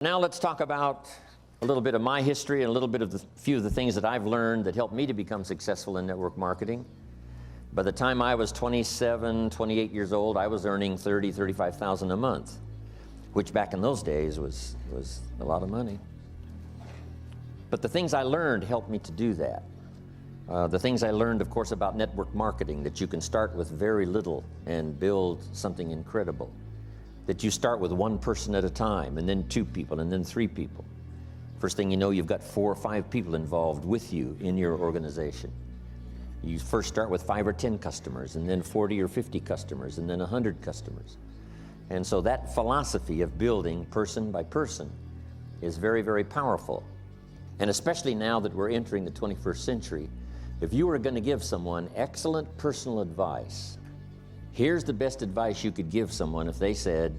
Now let's talk about a little bit of my history and a little bit of few of the things that I've learned that helped me to become successful in network marketing. By the time I was 27, 28 years old, I was earning $30,000, $35,000 a month, which back in those days was a lot of money. But the things I learned helped me to do that. The things I learned, of course, about network marketing, that you can start with very little and build something incredible. That you start with one person at a time, and then 2 people, and then 3 people. First thing you know, you've got 4 or 5 people involved with you in your organization. You first start with 5 or 10 customers, and then 40 or 50 customers, and then 100 customers. And so that philosophy of building person by person is very, very powerful. And especially now that we're entering the 21st century, if you were going to give someone excellent personal advice, here's the best advice you could give someone if they said,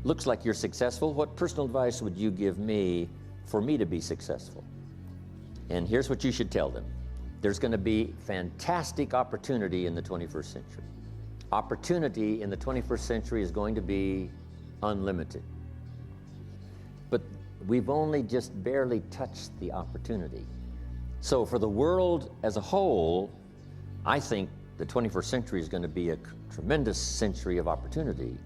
looks like you're successful, what personal advice would you give me for me to be successful? And here's what you should tell them. There's going to be fantastic opportunity in the 21st century. Opportunity in the 21st century is going to be unlimited. But we've only just barely touched the opportunity. So for the world as a whole, I think the 21st century is going to be a tremendous century of opportunity.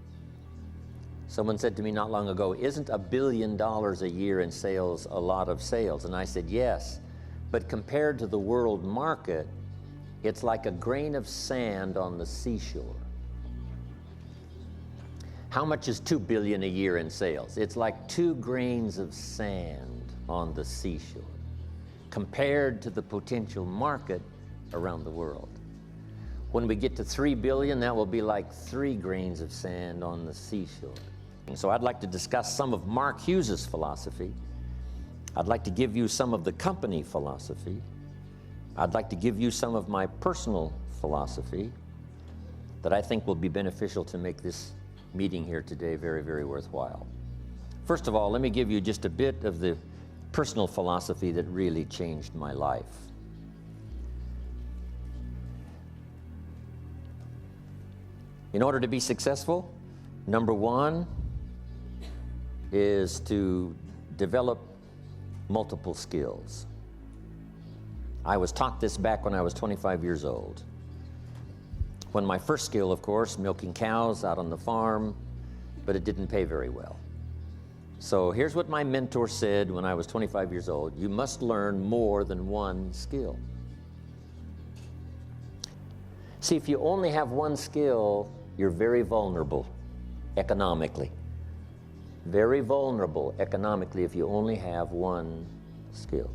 Someone said to me not long ago, isn't $1 billion a year in sales a lot of sales? And I said, yes, but compared to the world market, it's like a grain of sand on the seashore. How much is $2 billion a year in sales? It's like 2 grains of sand on the seashore compared to the potential market around the world. When we get to 3 billion, that will be like 3 grains of sand on the seashore. So I'd like to discuss some of Mark Hughes's philosophy. I'd like to give you some of the company philosophy. I'd like to give you some of my personal philosophy that I think will be beneficial to make this meeting here today very, very worthwhile. First of all, let me give you just a bit of the personal philosophy that really changed my life. In order to be successful, number 1 is to develop multiple skills. I was taught this back when I was 25 years old. When my first skill, of course, milking cows out on the farm, but it didn't pay very well. So here's what my mentor said when I was 25 years old: you must learn more than one skill. See, if you only have one skill, you're very vulnerable economically. Very vulnerable economically if you only have one skill.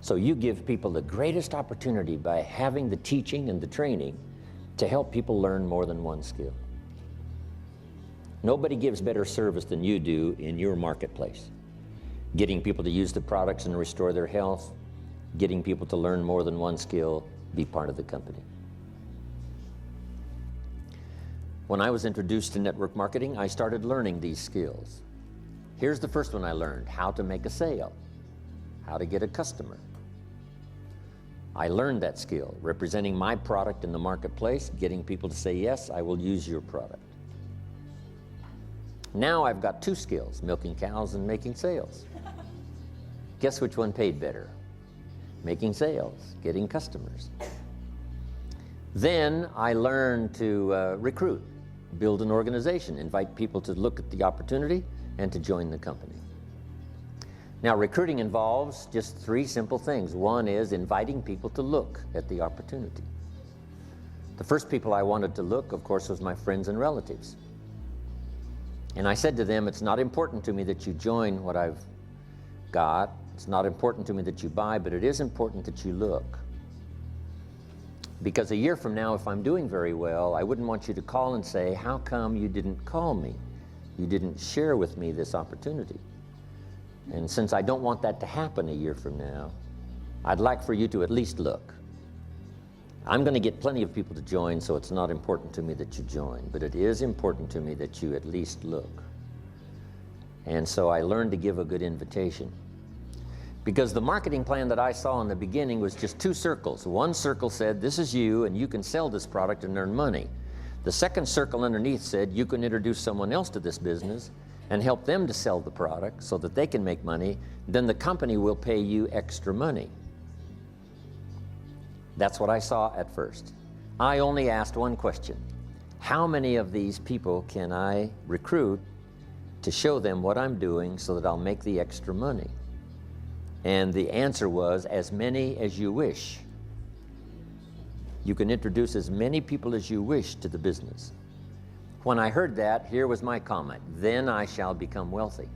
So you give people the greatest opportunity by having the teaching and the training to help people learn more than one skill. Nobody gives better service than you do in your marketplace. Getting people to use the products and restore their health, getting people to learn more than one skill, be part of the company. When I was introduced to network marketing, I started learning these skills. Here's the first one I learned: how to make a sale, how to get a customer. I learned that skill, representing my product in the marketplace, getting people to say, yes, I will use your product. Now I've got 2 skills, milking cows and making sales. Guess which one paid better? Making sales, getting customers. Then I learned to recruit, build an organization, invite people to look at the opportunity and to join the company. Now, recruiting involves just 3 simple things. One is inviting people to look at the opportunity. The first people I wanted to look, of course, was my friends and relatives. And I said to them, it's not important to me that you join what I've got. It's not important to me that you buy, but it is important that you look. Because a year from now, if I'm doing very well, I wouldn't want you to call and say, how come you didn't call me? You didn't share with me this opportunity. And since I don't want that to happen a year from now, I'd like for you to at least look. I'm going to get plenty of people to join, so it's not important to me that you join, but it is important to me that you at least look. And so I learned to give a good invitation. Because the marketing plan that I saw in the beginning was just 2 circles. One circle said, this is you, and you can sell this product and earn money. The second circle underneath said, you can introduce someone else to this business, and help them to sell the product so that they can make money, then the company will pay you extra money. That's what I saw at first. I only asked one question: how many of these people can I recruit to show them what I'm doing so that I'll make the extra money? And the answer was, as many as you wish. You can introduce as many people as you wish to the business. When I heard that, here was my comment: then I shall become wealthy.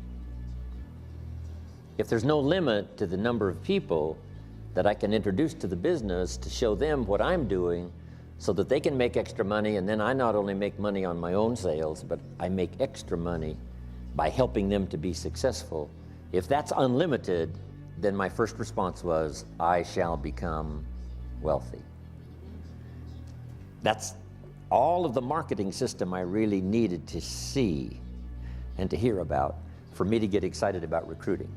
If there's no limit to the number of people that I can introduce to the business to show them what I'm doing so that they can make extra money, and then I not only make money on my own sales, but I make extra money by helping them to be successful. If that's unlimited, then my first response was, I shall become wealthy. That's all of the marketing system I really needed to see and to hear about for me to get excited about recruiting.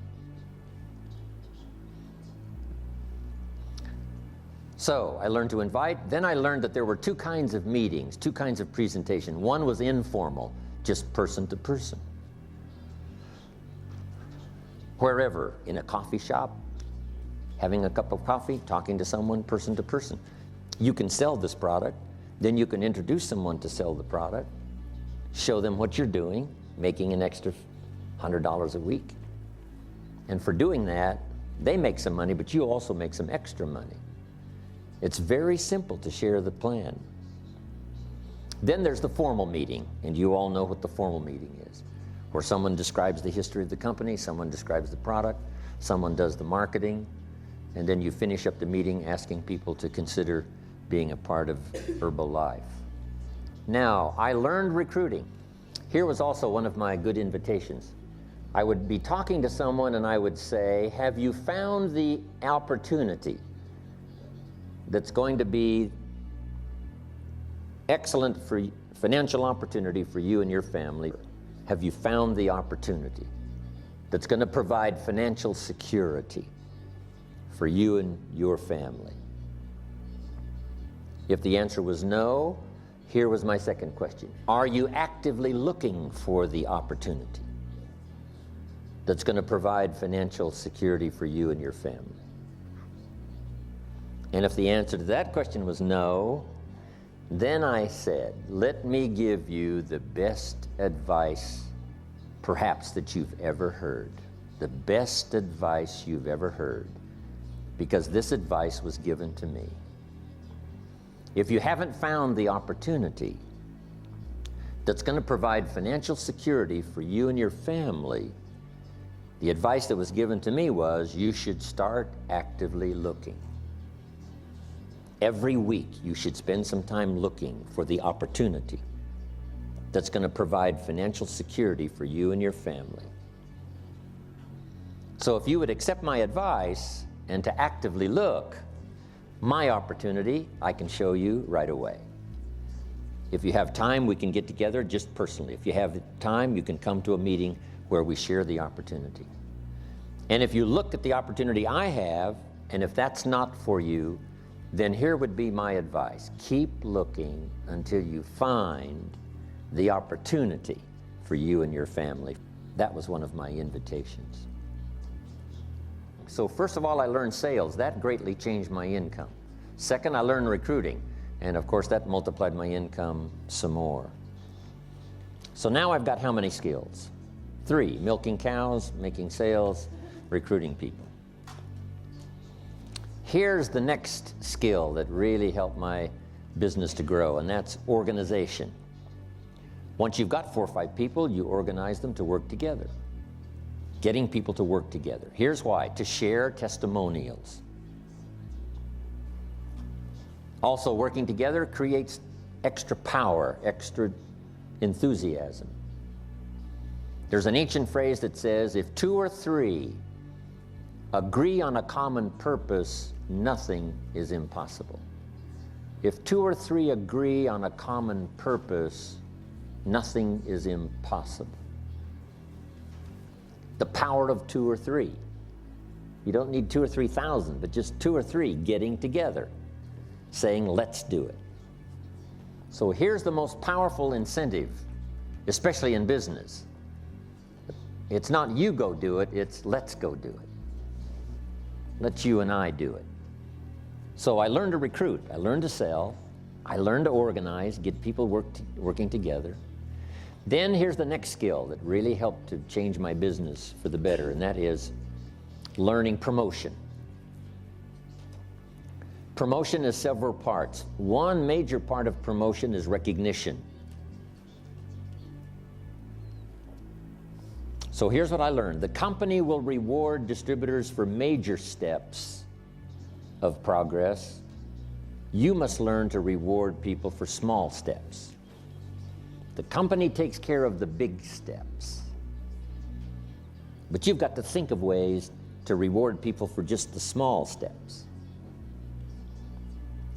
So I learned to invite. Then I learned that there were two kinds of meetings, two kinds of presentation. One was informal, just person to person. Wherever, in a coffee shop, having a cup of coffee, talking to someone person to person. You can sell this product, then you can introduce someone to sell the product, show them what you're doing, making an extra $100 a week. And for doing that, they make some money, but you also make some extra money. It's very simple to share the plan. Then there's the formal meeting, and you all know what the formal meeting is, where someone describes the history of the company, someone describes the product, someone does the marketing, and then you finish up the meeting asking people to consider being a part of Herbalife. Now, I learned recruiting. Here was also one of my good invitations. I would be talking to someone and I would say, have you found the opportunity that's going to be excellent for financial opportunity for you and your family? Have you found the opportunity that's going to provide financial security for you and your family? If the answer was no, here was my second question. Are you actively looking for the opportunity that's going to provide financial security for you and your family? And if the answer to that question was no, then I said, let me give you the best advice perhaps that you've ever heard. The best advice you've ever heard, because this advice was given to me. If you haven't found the opportunity that's going to provide financial security for you and your family, the advice that was given to me was you should start actively looking. Every week you should spend some time looking for the opportunity that's going to provide financial security for you and your family. So if you would accept my advice and to actively look, my opportunity I can show you right away. If you have time, we can get together just personally. If you have time, you can come to a meeting where we share the opportunity. And if you look at the opportunity I have, and if that's not for you, then here would be my advice. Keep looking until you find the opportunity for you and your family. That was one of my invitations. So first of all, I learned sales. That greatly changed my income. Second, I learned recruiting. And of course, that multiplied my income some more. So now I've got how many skills? 3, milking cows, making sales, recruiting people. Here's the next skill that really helped my business to grow, and that's organization. Once you've got 4 or 5 people, you organize them to work together. Getting people to work together. Here's why: to share testimonials. Also, working together creates extra power, extra enthusiasm. There's an ancient phrase that says, if 2 or 3 agree on a common purpose, nothing is impossible. If 2 or 3 agree on a common purpose, nothing is impossible. The power of 2 or 3. You don't need 2 or 3,000, but just 2 or 3 getting together, saying, let's do it. So here's the most powerful incentive, especially in business. It's not you go do it, it's let's go do it. Let's you and I do it. So I learned to recruit, I learned to sell, I learned to organize, get people working together. Then here's the next skill that really helped to change my business for the better, and that is learning promotion. Promotion is several parts. One major part of promotion is recognition. So here's what I learned. The company will reward distributors for major steps of progress. You must learn to reward people for small steps. The company takes care of the big steps. But you've got to think of ways to reward people for just the small steps.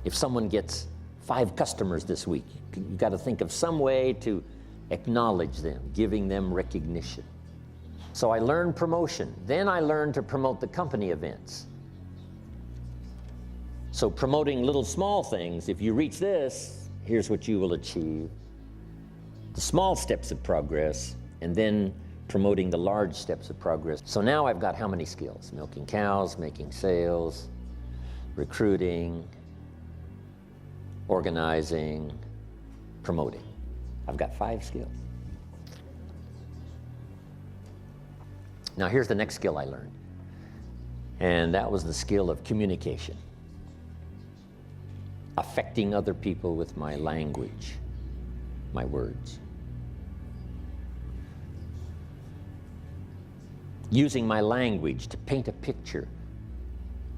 If someone gets 5 customers this week, you've got to think of some way to acknowledge them, giving them recognition. So I learned promotion. Then I learned to promote the company events. So promoting little small things, if you reach this, here's what you will achieve. The small steps of progress, and then promoting the large steps of progress. So now I've got how many skills? Milking cows, making sales, recruiting, organizing, promoting. I've got 5 skills. Now here's the next skill I learned, and that was the skill of communication. Affecting other people with my language, my words. Using my language to paint a picture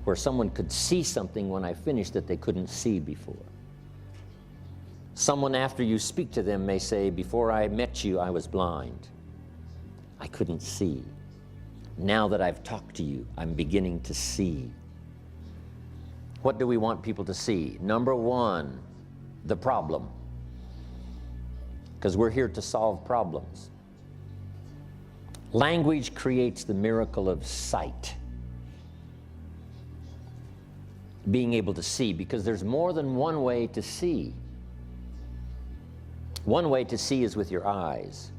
where someone could see something when I finished that they couldn't see before. Someone after you speak to them may say, before I met you, I was blind. I couldn't see. Now that I've talked to you, I'm beginning to see. What do we want people to see? Number 1, the problem. Because we're here to solve problems. Language creates the miracle of sight. Being able to see, because there's more than one way to see. One way to see is with your eyes.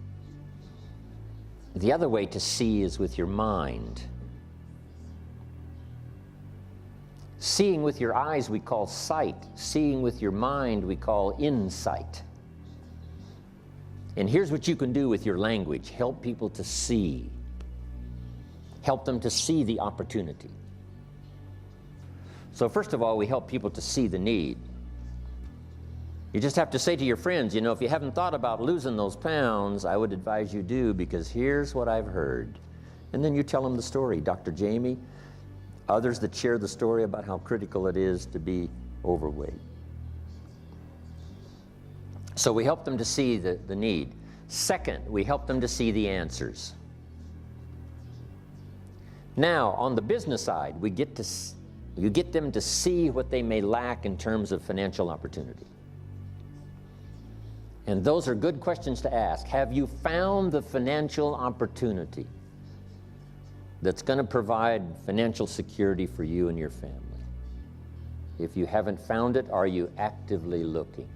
The other way to see is with your mind. Seeing with your eyes we call sight. Seeing with your mind we call insight. And here's what you can do with your language. Help people to see. Help them to see the opportunity. So first of all, we help people to see the need. You just have to say to your friends, you know, if you haven't thought about losing those pounds, I would advise you do, because here's what I've heard. And then you tell them the story. Dr. Jamie, others that share the story about how critical it is to be overweight. So we help them to see the need. Second, we help them to see the answers. Now, on the business side, you get them to see what they may lack in terms of financial opportunity. And those are good questions to ask. Have you found the financial opportunity that's going to provide financial security for you and your family? If you haven't found it, are you actively looking?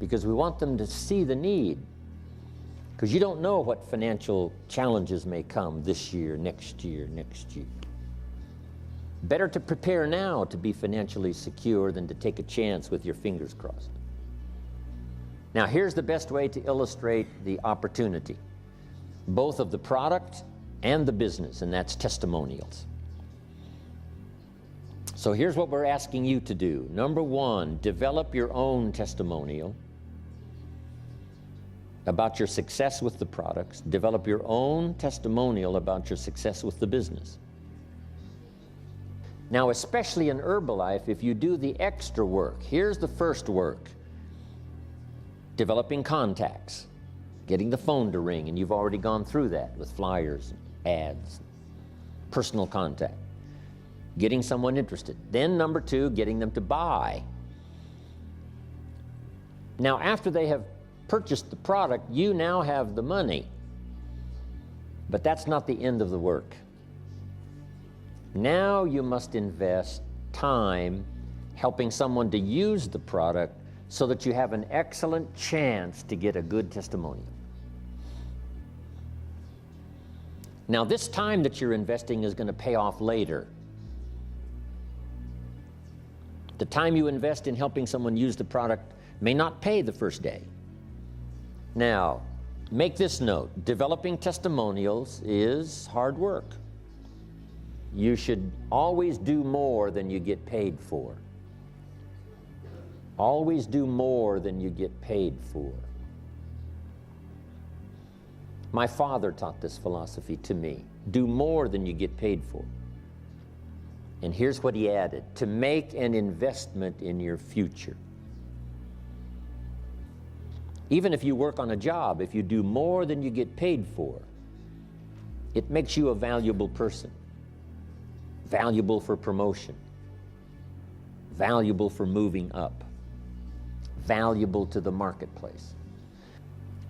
Because we want them to see the need. Because you don't know what financial challenges may come this year, next year, next year. Better to prepare now to be financially secure than to take a chance with your fingers crossed. Now, here's the best way to illustrate the opportunity, both of the product and the business, and that's testimonials. So here's what we're asking you to do. Number 1, develop your own testimonial about your success with the products. Develop your own testimonial about your success with the business. Now, especially in Herbalife, if you do the extra work, here's the first work. Developing contacts, getting the phone to ring, and you've already gone through that with flyers, ads, personal contact. Getting someone interested. Then number 2, getting them to buy. Now, after they have purchased the product, you now have the money. But that's not the end of the work. Now you must invest time helping someone to use the product so that you have an excellent chance to get a good testimonial. Now, this time that you're investing is going to pay off later. The time you invest in helping someone use the product may not pay the first day. Now, make this note: developing testimonials is hard work. You should always do more than you get paid for. Always do more than you get paid for. My father taught this philosophy to me: do more than you get paid for. And here's what he added: to make an investment in your future. Even if you work on a job, if you do more than you get paid for, it makes you a valuable person. Valuable for promotion. Valuable for moving up. Valuable to the marketplace.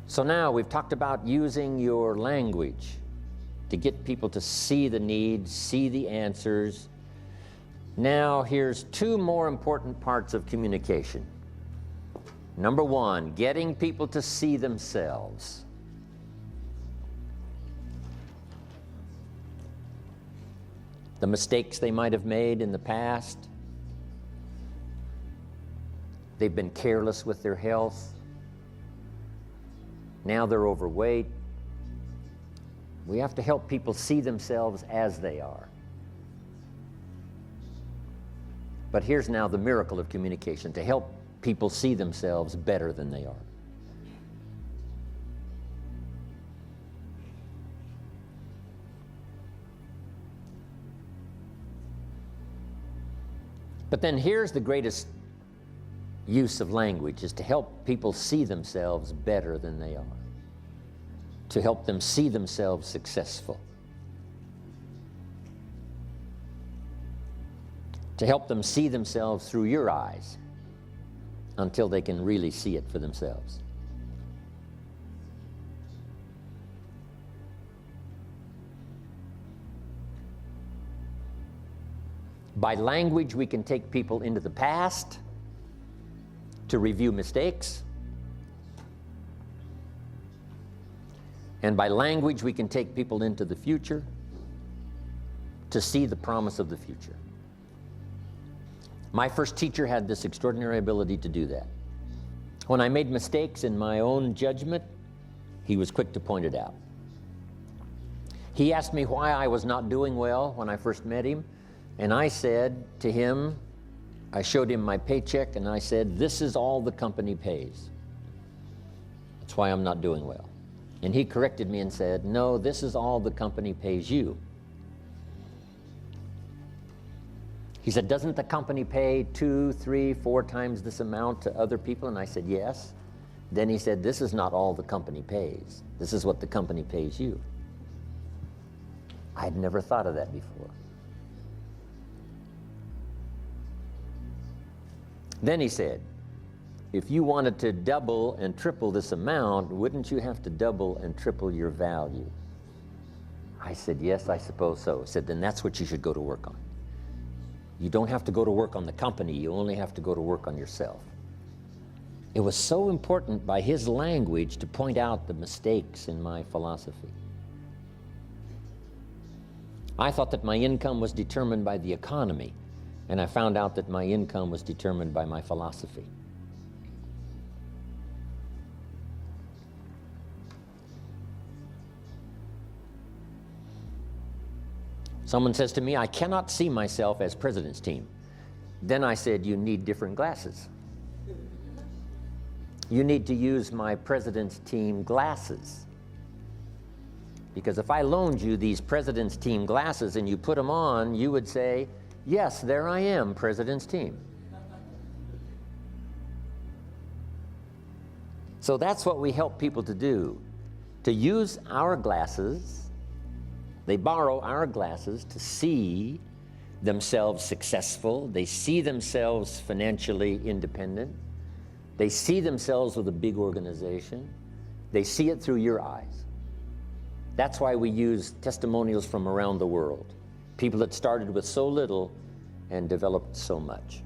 So now we've talked about using your language to get people to see the needs, see the answers. Now here's two more important parts of communication. Number one, getting people to see themselves. The mistakes they might have made in the past. They've been careless with their health. Now they're overweight. We have to help people see themselves as they are. But here's now the miracle of communication: to help people see themselves better than they are. But then here's the greatest use of language, is to help people see themselves better than they are. To help them see themselves successful. To help them see themselves through your eyes until they can really see it for themselves. By language, we can take people into the past to review mistakes. And by language, we can take people into the future to see the promise of the future. My first teacher had this extraordinary ability to do that. When I made mistakes in my own judgment, he was quick to point it out. He asked me why I was not doing well when I first met him, and I said to him, I showed him my paycheck, and I said, "This is all the company pays. That's why I'm not doing well." And he corrected me and said, "No, this is all the company pays you." He said, "Doesn't the company pay 2, 3, 4 times this amount to other people?" And I said, "Yes." Then he said, "This is not all the company pays. This is what the company pays you." I had never thought of that before. Then he said, "If you wanted to double and triple this amount, wouldn't you have to double and triple your value?" I said, "Yes, I suppose so." He said, "Then that's what you should go to work on. You don't have to go to work on the company, you only have to go to work on yourself." It was so important by his language to point out the mistakes in my philosophy. I thought that my income was determined by the economy, and I found out that my income was determined by my philosophy. Someone says to me, "I cannot see myself as president's team." Then I said, "You need different glasses. You need to use my president's team glasses. Because if I loaned you these president's team glasses and you put them on, you would say, 'Yes, there I am, president's team.'" So that's what we help people to do, to use our glasses. They borrow our glasses to see themselves successful. They see themselves financially independent. They see themselves with a big organization. They see it through your eyes. That's why we use testimonials from around the world. People that started with so little and developed so much.